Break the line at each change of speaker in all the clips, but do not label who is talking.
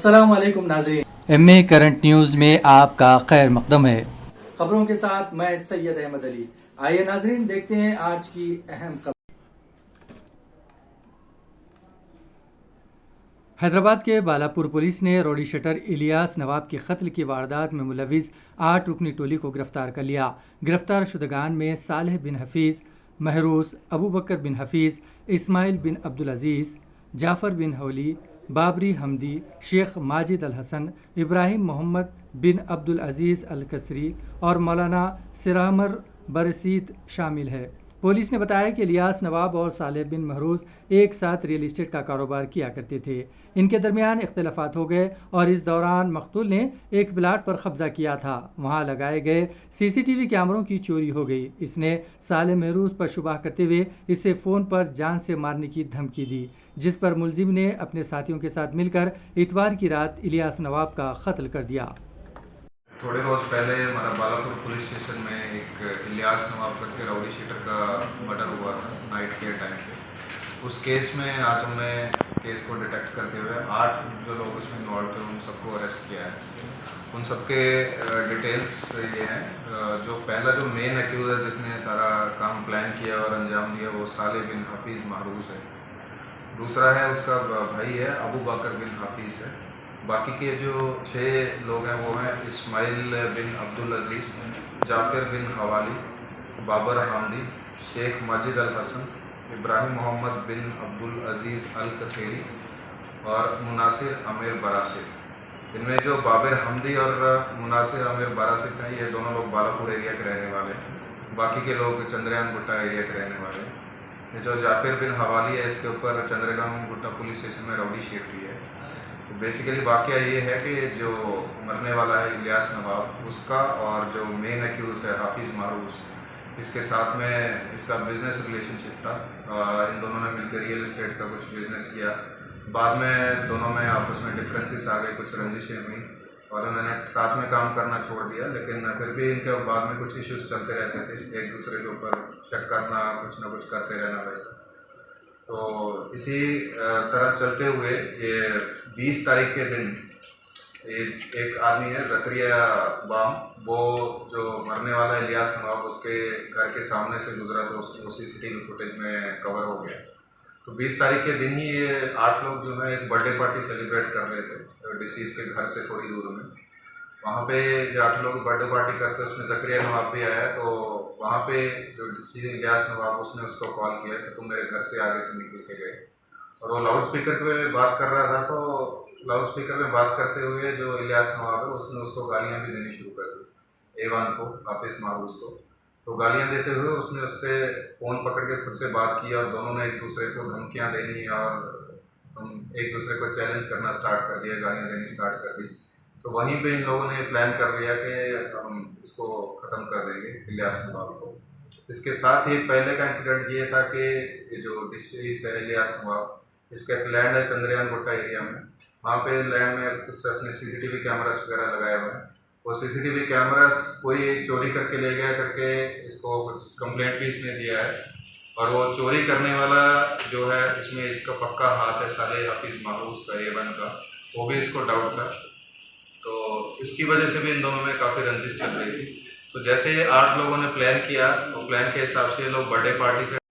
अस्सलाम वालेकुम नाज़रीन।
एमए करंट न्यूज़ में आपका खैर मकदम है।
खबरों के साथ मैं सैयद अहमद अली। आइए नाज़रीन देखते हैं आज की अहम खबर।
हैदराबाद के बालापुर पुलिस ने रौडी शटर इलियास नवाब के कत्ल की वारदात में मुलविस 8 रुकनी टोली को गिरफ्तार कर लिया। गिरफ्तार शुदगान में सालेह बिन हफीज़, महरूस, अबू बकर बिन हफीज़, इस्माइल बिन अब्दुल अजीज़, जाफ़र बिन हवली, बाबरी हमदी, शेख माजिद अल हसन, इब्राहिम मोहम्मद बिन अब्दुल अजीज़ अल कसरी और मौलाना सिरामर बरसीत शामिल है। पुलिस ने बताया कि इलियास नवाब और सालेह बिन महरूज एक साथ रियल इस्टेट का कारोबार किया करते थे। इनके दरमियान इख्तलाफात हो गए और इस दौरान मकतूल ने एक प्लाट पर कब्जा किया था। वहां लगाए गए सीसीटीवी कैमरों की चोरी हो गई। इसने सालेह महरूज पर शुबह करते हुए इसे फ़ोन पर जान से मारने की धमकी दी, जिस पर मुलजिम ने अपने साथियों के साथ मिलकर इतवार की रात इलियास नवाब का कत्ल कर दिया।
थोड़े रोज़ पहले हमारा बालापुर पुलिस स्टेशन में एक इलियास नवाब करके राउडी शीटर का मर्डर हुआ था नाइट के टाइम पे। उस केस में आज हमने केस को डिटेक्ट करते हुए 8 जो लोग उसमें इन्वॉल्व थे उन सबको अरेस्ट किया है। उन सबके डिटेल्स ये हैं। जो पहला जो मेन एक्यूज है जिसने सारा काम प्लान किया और अंजाम दिया वो सालेह बिन हफीज़ महरूस है। दूसरा है उसका भाई है अबू बकर बिन हफीज़ है। बाकी के जो 6 लोग हैं वो हैं इस्माइल बिन अब्दुल अजीज़, जाफ़िर बिन हवाली, बाबर हामदी, शेख माजिद अल हसन, इब्राहिम मोहम्मद बिन अब्दुल अजीज़ अल कसेरी और मुनासिर आमिर बारासित। इनमें जो बाबर हमदी और मुनासिर आमिर बारासित हैं ये दोनों लोग बालापुर एरिया के रहने वाले हैं। बाकी के लोग चंद्रयान गुट्टा एरिया के रहने वाले हैं। ये जो जाफ़िर बिन हवाली है इसके ऊपर चंद्रयान गुट्टा पुलिस स्टेशन में राउडी शीट है। तो बेसिकली वाक़या ये है कि जो मरने वाला है इलियास नवाब उसका और जो मेन एक्यूज है हाफिज़ महरूस, इसके साथ में इसका बिज़नेस रिलेशनशिप था। इन दोनों ने मिलकर रियल इस्टेट का कुछ बिज़नेस किया। बाद में दोनों में आपस में डिफरेंसेस आ गए, कुछ रंजिशें हुई और उन्होंने साथ में काम करना छोड़ दिया। लेकिन फिर भी इनके बाद में कुछ इश्यूज़ चलते रहते थे, एक दूसरे के ऊपर शक करना, कुछ ना कुछ करते रहना वैसा। तो इसी तरह चलते हुए ये 20 तारीख के दिन एक आदमी है ज़करिया बाम, वो जो मरने वाला इलियास नवाब उसके घर के सामने से गुजरा तो वो सीसीटीवी फुटेज में कवर हो गया। तो 20 तारीख के दिन ही ये 8 लोग जो है एक बर्थडे पार्टी सेलिब्रेट कर रहे थे डिसीज़ के घर से थोड़ी दूर में। वहाँ पे जो 8 लोग बर्थडे पार्टी करते उसमें ज़करिया नवाब भी आया। तो वहाँ पे जो डिसीज इलियास नवाब उसने उसको कॉल किया कि तुम मेरे घर से आगे से निकल के गए, और वो लाउड स्पीकर पे बात कर रहा था। तो लाउड स्पीकर में बात करते हुए जो इलियास नवाब है उसने उसको गालियाँ भी देनी शुरू कर दी, एवान को, हाफिज़ महरूस को। तो गालियाँ देते हुए उसने उससे फ़ोन पकड़ के खुद से बात की और दोनों ने एक दूसरे को धमकियाँ देनी और एक दूसरे को चैलेंज करना स्टार्ट कर दिया, गालियाँ देनी स्टार्ट कर दी। तो वहीं पे इन लोगों ने प्लान कर लिया कि हम इसको ख़त्म कर देंगे इलियास नवाब को। इसके साथ ही पहले का इंसिडेंट ये था कि ये जो डिस्ट्रिक्ट है इलियास नवाब, इसका एक लैंड है चंद्रयान गुट्टा एरिया में। वहाँ पे लैंड में कुछ उसने सीसीटीवी कैमरास वगैरह लगाए हुए हैं। वो सीसीटीवी कैमरास कोई चोरी करके ले गया करके इसको कुछ कंप्लेंट भी इसने दिया है। और वो चोरी करने वाला जो है इसमें इसका पक्का हाथ है सालेह हाफिज़ महरूस का, एवन का, वो भी इसको डाउट था। तो इसकी वजह से भी इन दोनों में काफ़ी रंजिश चल रही थी। तो जैसे ये 8 लोगों ने प्लान किया तो प्लान के हिसाब से ये लोग बर्थडे पार्टी से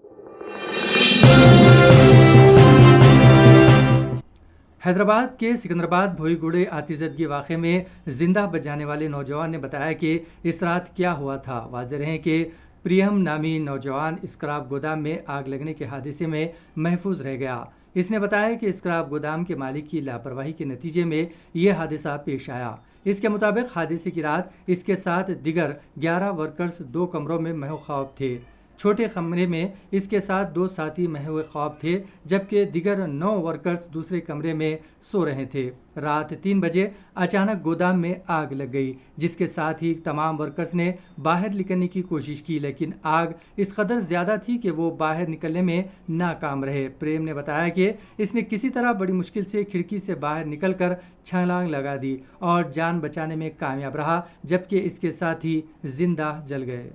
हैदराबाद के सिकंदराबाद भोईगुड़े आतिशबाजी वाक़े में जिंदा बचाने वाले नौजवान ने बताया कि इस रात क्या हुआ था। वाज़ेह रहे कि प्रियम नामी नौजवान स्क्रैप गोदाम में आग लगने के हादसे में महफूज रह गया। इसने बताया कि स्क्रैप गोदाम के मालिक की लापरवाही के नतीजे में ये हादसा पेश आया। इसके मुताबिक हादसे की रात इसके साथ दिगर 11 वर्कर्स 2 कमरों में महव थे। छोटे कमरे में इसके साथ 2 साथी महव ख्वाब थे, जबकि दिगर 9 वर्कर्स दूसरे कमरे में सो रहे थे। रात 3 बजे अचानक गोदाम में आग लग गई, जिसके साथ ही तमाम वर्कर्स ने बाहर निकलने की कोशिश की, लेकिन आग इस कदर ज़्यादा थी कि वो बाहर निकलने में नाकाम रहे। प्रेम ने बताया कि इसने किसी तरह बड़ी मुश्किल से खिड़की से बाहर निकलकर छलांग लगा दी और जान बचाने में कामयाब रहा, जबकि इसके साथी जिंदा जल गए।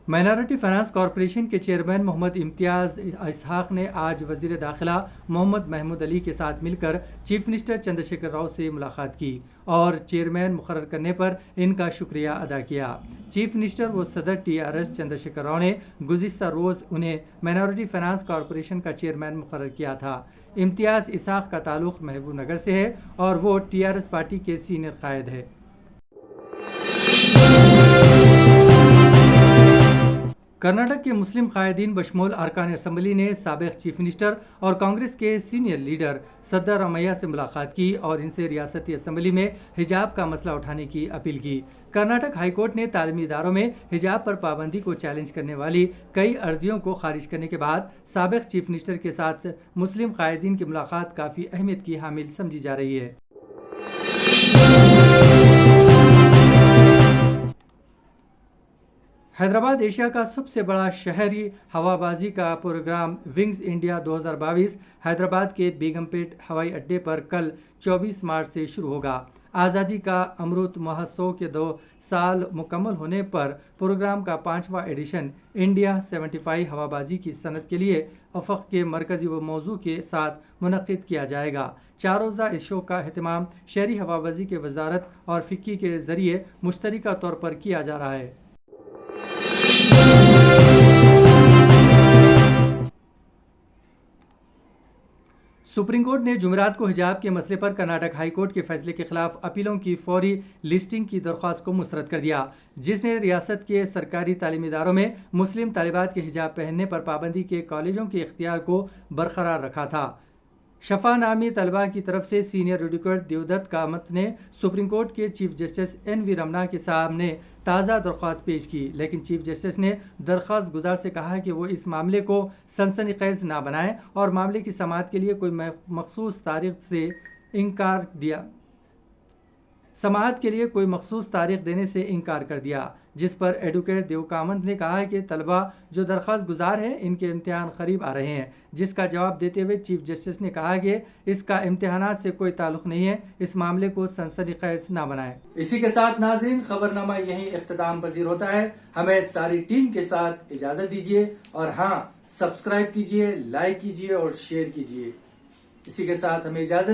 माइनॉरिटी फाइनेंस कॉरपोरेशन के चेयरमैन मोहम्मद इम्तियाज इसहाक ने आज वजीर दाखिला मोहम्मद महमूद अली के साथ मिलकर चीफ मिनिस्टर चंद्रशेखर राव से मुलाकात की और चेयरमैन मुकर्रर करने पर इनका शुक्रिया अदा किया। चीफ मिनिस्टर व सदर TRS चंद्रशेखर राव ने गुज़िश्ता रोज़ उन्हें माइनॉरिटी फाइनेंस कॉरपोरेशन का चेयरमैन मुकर्रर किया था। इम्तियाज इसहाक का ताल्लुक महबूब नगर से है और वो TRS पार्टी के सीनियर कायद है। कर्नाटक के मुस्लिम कायदीन बशमूल अरकान असम्बली ने साबिक़ चीफ मिनिस्टर और कांग्रेस के सीनियर लीडर सिद्धारमैया से मुलाकात की और इनसे रियासती असम्बली में हिजाब का मसला उठाने की अपील की। कर्नाटक हाईकोर्ट ने तालीमी इदारों में हिजाब पर पाबंदी को चैलेंज करने वाली कई अर्जियों को खारिज करने के बाद साबिक़ चीफ मिनिस्टर के साथ मुस्लिम कायदीन की मुलाकात काफ़ी अहमियत की हामिल समझी जा रही है। हैदराबाद एशिया का सबसे बड़ा शहरी हवाबाजी का प्रोग्राम विंग्स इंडिया 2022 हैदराबाद के बेगमपेट हवाई अड्डे पर कल 24 मार्च से शुरू होगा। आज़ादी का अमृत महोत्सव के 2 साल मुकम्मल होने पर प्रोग्राम का 5वां एडिशन इंडिया 75 हवाबाजी की सनत के लिए अफ़क़ के मरकज़ी व मौजू के साथ मुनक़िद किया जाएगा। 4 रोज़ा इस शो का अहतमाम शहरी हवाबाजी के वजारत और फ़िक्की के ज़रिए मुश्तरका तौर पर किया जा रहा है। सुप्रीम कोर्ट ने जुमेरात को हिजाब के मसले पर कर्नाटक हाई कोर्ट के फैसले के खिलाफ अपीलों की फौरी लिस्टिंग की दरख्वास्त को मुस्तरद कर दिया, जिसने रियासत के सरकारी तालीमी इदारों में मुस्लिम तालिबात के हिजाब पहनने पर पाबंदी के कॉलेजों के इख्तियार को बरकरार रखा था। शफा नामी तलबा की तरफ से सीनियर एडवोकेट देवदत्त कामत ने सुप्रीम कोर्ट के चीफ जस्टिस NV रमना के सामने ताज़ा दरख्वास्त पेश की, लेकिन चीफ जस्टिस ने दरख्वास्त गुजार से कहा कि वो इस मामले को सनसनीखेज़ ना बनाएं और मामले की समाअत के लिए कोई मखसूस तारीख से इनकार दिया समाअत के लिए कोई मखसूस तारीख देने से इनकार कर दिया, जिस पर एडवोकेट देवकामत ने कहा कि तलबा जो दरख्वास्त गुजार हैं इनके इम्तिहान करीब आ रहे हैं, जिसका जवाब देते हुए चीफ जस्टिस ने कहा कि इसका इम्तिहानात से कोई ताल्लुक नहीं है, इस मामले को सनसनीखेज़ ना बनाएं।
इसी के साथ नाज़रीन खबरनामा यहीं इख्तिताम पजीर होता है। हमें सारी टीम के साथ इजाज़त दीजिए और हाँ, सब्सक्राइब कीजिए, लाइक कीजिए और शेयर कीजिए। इसी के साथ हमें इजाज़त